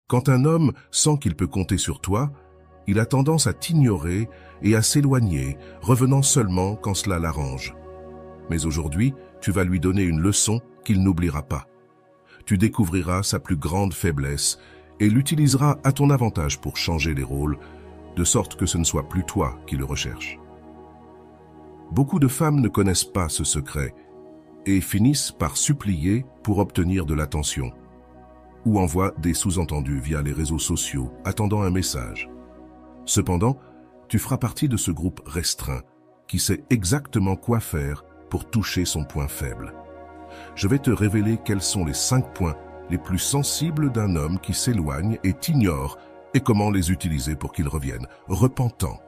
Quand un homme sent qu'il peut compter sur toi, il a tendance à t'ignorer et à s'éloigner, revenant seulement quand cela l'arrange. Mais aujourd'hui, tu vas lui donner une leçon qu'il n'oubliera pas. Tu découvriras sa plus grande faiblesse et l'utiliseras à ton avantage pour changer les rôles, de sorte que ce ne soit plus toi qui le recherche. Beaucoup de femmes ne connaissent pas ce secret et finissent par supplier pour obtenir de l'attention, ou envoient des sous-entendus via les réseaux sociaux, attendant un message. Cependant, tu feras partie de ce groupe restreint qui sait exactement quoi faire pour toucher son point faible. Je vais te révéler quels sont les 5 points les plus sensibles d'un homme qui s'éloigne et t'ignore et comment les utiliser pour qu'il revienne, repentant.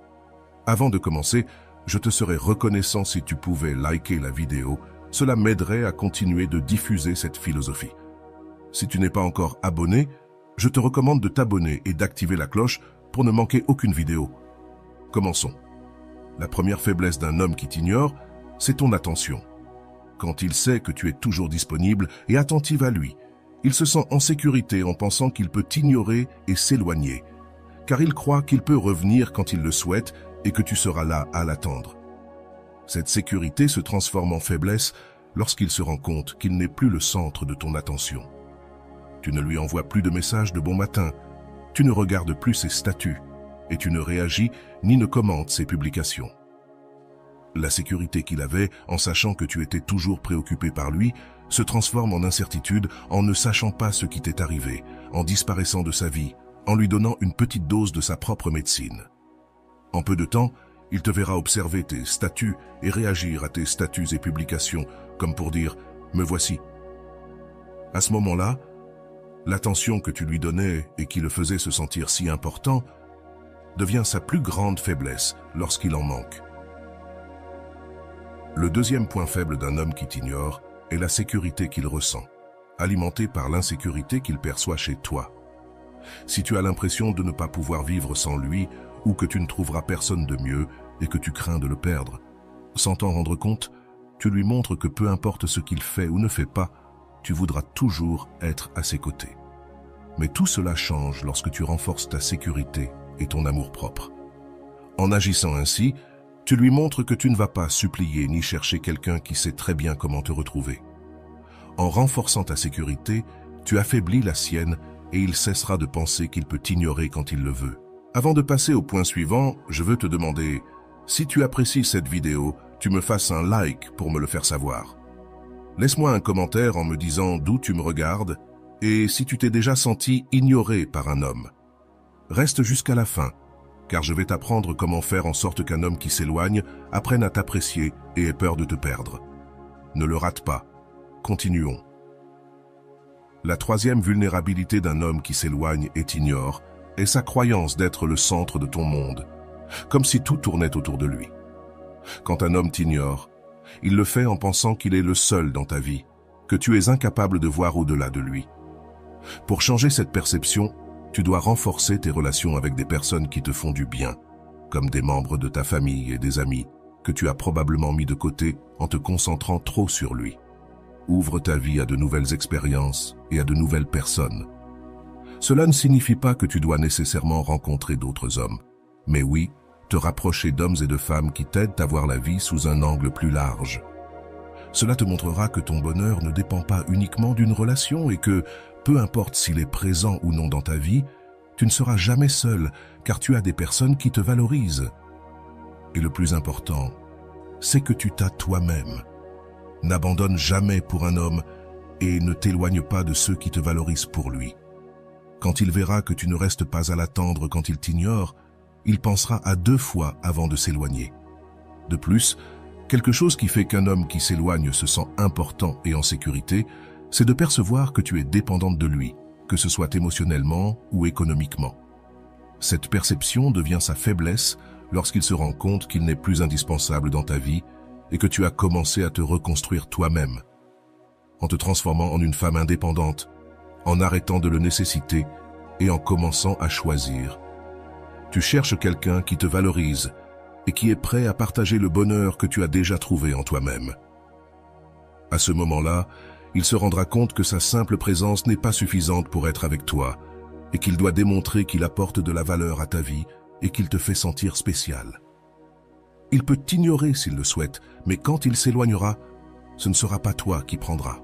Avant de commencer, je te serais reconnaissant si tu pouvais liker la vidéo. Cela m'aiderait à continuer de diffuser cette philosophie. Si tu n'es pas encore abonné, je te recommande de t'abonner et d'activer la cloche pour ne manquer aucune vidéo. Commençons. La première faiblesse d'un homme qui t'ignore, c'est ton attention. Quand il sait que tu es toujours disponible et attentive à lui, il se sent en sécurité en pensant qu'il peut t'ignorer et s'éloigner, car il croit qu'il peut revenir quand il le souhaite et que tu seras là à l'attendre. Cette sécurité se transforme en faiblesse lorsqu'il se rend compte qu'il n'est plus le centre de ton attention. Tu ne lui envoies plus de messages de bon matin, tu ne regardes plus ses statuts et tu ne réagis ni ne commentes ses publications. La sécurité qu'il avait en sachant que tu étais toujours préoccupé par lui se transforme en incertitude en ne sachant pas ce qui t'est arrivé, en disparaissant de sa vie, en lui donnant une petite dose de sa propre médecine. En peu de temps, il te verra observer tes statuts et réagir à tes statuts et publications, comme pour dire « me voici ». À ce moment-là, l'attention que tu lui donnais et qui le faisait se sentir si important devient sa plus grande faiblesse lorsqu'il en manque. Le deuxième point faible d'un homme qui t'ignore est la sécurité qu'il ressent, alimentée par l'insécurité qu'il perçoit chez toi. Si tu as l'impression de ne pas pouvoir vivre sans lui ou que tu ne trouveras personne de mieux et que tu crains de le perdre, sans t'en rendre compte, tu lui montres que peu importe ce qu'il fait ou ne fait pas, tu voudras toujours être à ses côtés. Mais tout cela change lorsque tu renforces ta sécurité et ton amour-propre. En agissant ainsi, tu lui montres que tu ne vas pas supplier ni chercher quelqu'un qui sait très bien comment te retrouver. En renforçant ta sécurité, tu affaiblis la sienne et il cessera de penser qu'il peut t'ignorer quand il le veut. Avant de passer au point suivant, je veux te demander, si tu apprécies cette vidéo, tu me fasses un like pour me le faire savoir. Laisse-moi un commentaire en me disant d'où tu me regardes et si tu t'es déjà senti ignoré par un homme. Reste jusqu'à la fin, car je vais t'apprendre comment faire en sorte qu'un homme qui s'éloigne apprenne à t'apprécier et ait peur de te perdre. Ne le rate pas. Continuons. La troisième vulnérabilité d'un homme qui s'éloigne et t'ignore est sa croyance d'être le centre de ton monde, comme si tout tournait autour de lui. Quand un homme t'ignore, il le fait en pensant qu'il est le seul dans ta vie, que tu es incapable de voir au-delà de lui. Pour changer cette perception, tu dois renforcer tes relations avec des personnes qui te font du bien, comme des membres de ta famille et des amis que tu as probablement mis de côté en te concentrant trop sur lui. Ouvre ta vie à de nouvelles expériences et à de nouvelles personnes. Cela ne signifie pas que tu dois nécessairement rencontrer d'autres hommes, mais oui, te rapprocher d'hommes et de femmes qui t'aident à voir la vie sous un angle plus large. Cela te montrera que ton bonheur ne dépend pas uniquement d'une relation et que, peu importe s'il est présent ou non dans ta vie, tu ne seras jamais seul car tu as des personnes qui te valorisent. Et le plus important, c'est que tu t'as toi-même. N'abandonne jamais pour un homme et ne t'éloigne pas de ceux qui te valorisent pour lui. Quand il verra que tu ne restes pas à l'attendre quand il t'ignore, il pensera à 2 fois avant de s'éloigner. De plus, quelque chose qui fait qu'un homme qui s'éloigne se sent important et en sécurité, c'est de percevoir que tu es dépendante de lui, que ce soit émotionnellement ou économiquement. Cette perception devient sa faiblesse lorsqu'il se rend compte qu'il n'est plus indispensable dans ta vie et que tu as commencé à te reconstruire toi-même. En te transformant en une femme indépendante, en arrêtant de le nécessiter et en commençant à choisir. Tu cherches quelqu'un qui te valorise et qui est prêt à partager le bonheur que tu as déjà trouvé en toi-même. À ce moment-là, il se rendra compte que sa simple présence n'est pas suffisante pour être avec toi et qu'il doit démontrer qu'il apporte de la valeur à ta vie et qu'il te fait sentir spécial. Il peut t'ignorer s'il le souhaite, mais quand il s'éloignera, ce ne sera pas toi qui prendras.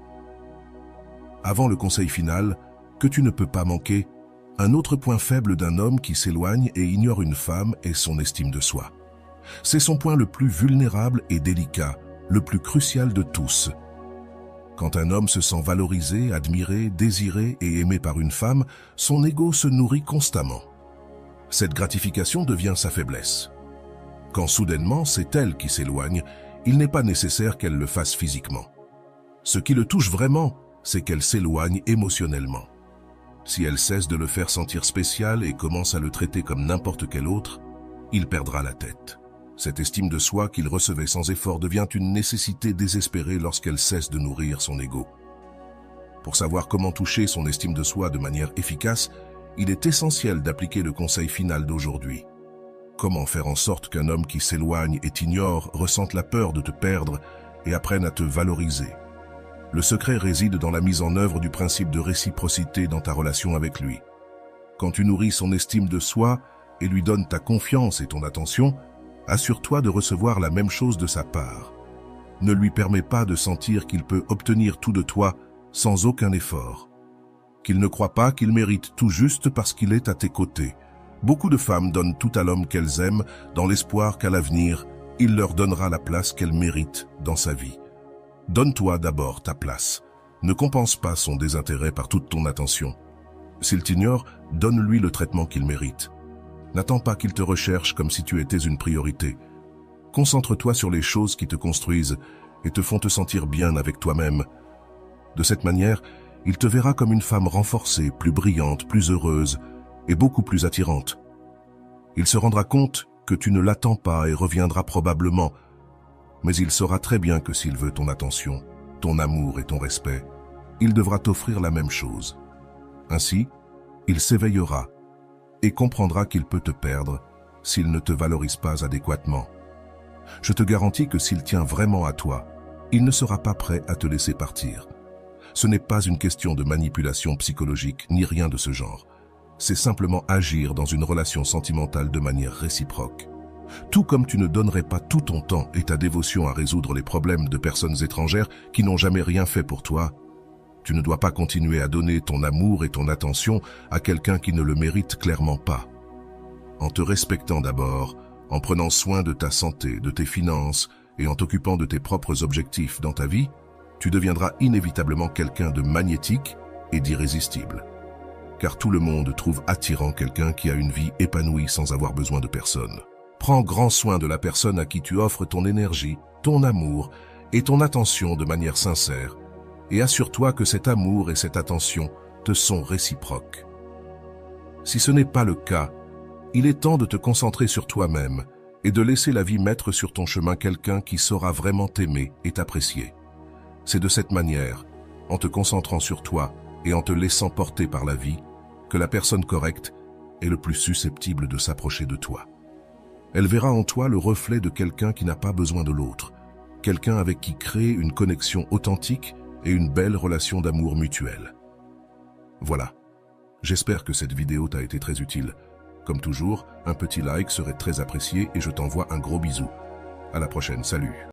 Avant le conseil final, que tu ne peux pas manquer, un autre point faible d'un homme qui s'éloigne et ignore une femme est son estime de soi. C'est son point le plus vulnérable et délicat, le plus crucial de tous. Quand un homme se sent valorisé, admiré, désiré et aimé par une femme, son ego se nourrit constamment. Cette gratification devient sa faiblesse. Quand soudainement c'est elle qui s'éloigne, il n'est pas nécessaire qu'elle le fasse physiquement. Ce qui le touche vraiment, c'est qu'elle s'éloigne émotionnellement. Si elle cesse de le faire sentir spécial et commence à le traiter comme n'importe quel autre, il perdra la tête. Cette estime de soi qu'il recevait sans effort devient une nécessité désespérée lorsqu'elle cesse de nourrir son ego. Pour savoir comment toucher son estime de soi de manière efficace, il est essentiel d'appliquer le conseil final d'aujourd'hui. Comment faire en sorte qu'un homme qui s'éloigne et t'ignore ressente la peur de te perdre et apprenne à te valoriser? Le secret réside dans la mise en œuvre du principe de réciprocité dans ta relation avec lui. Quand tu nourris son estime de soi et lui donnes ta confiance et ton attention, assure-toi de recevoir la même chose de sa part. Ne lui permets pas de sentir qu'il peut obtenir tout de toi sans aucun effort. Qu'il ne croit pas qu'il mérite tout juste parce qu'il est à tes côtés. Beaucoup de femmes donnent tout à l'homme qu'elles aiment dans l'espoir qu'à l'avenir, il leur donnera la place qu'elles méritent dans sa vie. Donne-toi d'abord ta place. Ne compense pas son désintérêt par toute ton attention. S'il t'ignore, donne-lui le traitement qu'il mérite. N'attends pas qu'il te recherche comme si tu étais une priorité. Concentre-toi sur les choses qui te construisent et te font te sentir bien avec toi-même. De cette manière, il te verra comme une femme renforcée, plus brillante, plus heureuse et beaucoup plus attirante. Il se rendra compte que tu ne l'attends pas et reviendra probablement, mais il saura très bien que s'il veut ton attention, ton amour et ton respect, il devra t'offrir la même chose. Ainsi, il s'éveillera et comprendra qu'il peut te perdre s'il ne te valorise pas adéquatement. Je te garantis que s'il tient vraiment à toi, il ne sera pas prêt à te laisser partir. Ce n'est pas une question de manipulation psychologique ni rien de ce genre. C'est simplement agir dans une relation sentimentale de manière réciproque. Tout comme tu ne donnerais pas tout ton temps et ta dévotion à résoudre les problèmes de personnes étrangères qui n'ont jamais rien fait pour toi, tu ne dois pas continuer à donner ton amour et ton attention à quelqu'un qui ne le mérite clairement pas. En te respectant d'abord, en prenant soin de ta santé, de tes finances et en t'occupant de tes propres objectifs dans ta vie, tu deviendras inévitablement quelqu'un de magnétique et d'irrésistible. Car tout le monde trouve attirant quelqu'un qui a une vie épanouie sans avoir besoin de personne. Prends grand soin de la personne à qui tu offres ton énergie, ton amour et ton attention de manière sincère, et assure-toi que cet amour et cette attention te sont réciproques. Si ce n'est pas le cas, il est temps de te concentrer sur toi-même et de laisser la vie mettre sur ton chemin quelqu'un qui saura vraiment t'aimer et t'apprécier. C'est de cette manière, en te concentrant sur toi et en te laissant porter par la vie, que la personne correcte est le plus susceptible de s'approcher de toi. Elle verra en toi le reflet de quelqu'un qui n'a pas besoin de l'autre, quelqu'un avec qui créer une connexion authentique et une belle relation d'amour mutuel. Voilà, j'espère que cette vidéo t'a été très utile. Comme toujours, un petit like serait très apprécié et je t'envoie un gros bisou. À la prochaine, salut.